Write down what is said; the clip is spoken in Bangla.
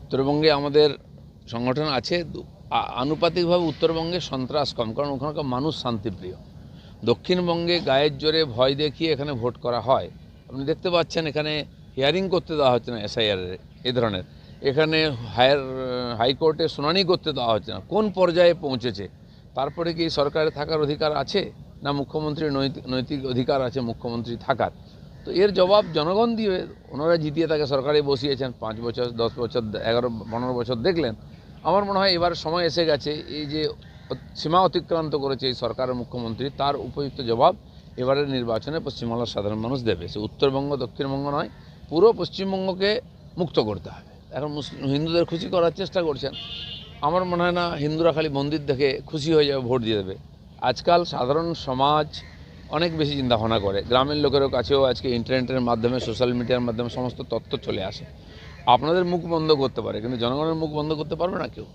উত্তরবঙ্গে আমাদের সংগঠন আছে, আনুপাতিকভাবে উত্তরবঙ্গে সন্ত্রাস কম, কারণ ওখানকার মানুষ শান্তিপ্রিয়। দক্ষিণবঙ্গে গায়ের জোরে ভয় দেখিয়ে এখানে ভোট করা হয়। আপনি দেখতে পাচ্ছেন এখানে হিয়ারিং করতে দেওয়া হচ্ছে না এসআইআর এ ধরনের, এখানে হাইকোর্টে শুনানি করতে দেওয়া হচ্ছে না। কোন পর্যায়ে পৌঁছেছে? তারপরে কি সরকারে থাকার অধিকার আছে না মুখ্যমন্ত্রীর নৈতিক অধিকার আছে মুখ্যমন্ত্রী থাকার? তো এর জবাব জনগণ দিবে। ওনারা জিতিয়ে তাকে সরকারে বসিয়েছেন 5 বছর, 10 বছর, 11-15 বছর দেখলেন। আমার মনে হয় এবার সময় এসে গেছে, এই যে সীমা অতিক্রান্ত করেছে এই সরকারের মুখ্যমন্ত্রী, তার উপযুক্ত জবাব এবারের নির্বাচনে পশ্চিমবাংলার সাধারণ মানুষ দেবে। সে উত্তরবঙ্গ দক্ষিণবঙ্গ নয়, পুরো পশ্চিমবঙ্গকে মুক্ত করতে হবে। এখন হিন্দুদের খুশি করার চেষ্টা করছেন। আমার মনে হয় না হিন্দুরা খালি মন্দির দেখে খুশি হয়ে যাবে, ভোট দিয়ে দেবে। আজকাল সাধারণ সমাজ অনেক বেশি চিন্তাভাবনা করে। গ্রামের লোকেরও কাছেও আজকে ইন্টারনেটের মাধ্যমে, সোশ্যাল মিডিয়ার মাধ্যমে সমস্ত তথ্য চলে আসে। আপনাদের মুখ বন্ধ করতে পারে, কিন্তু জনগণের মুখ বন্ধ করতে পারবে না কেউ।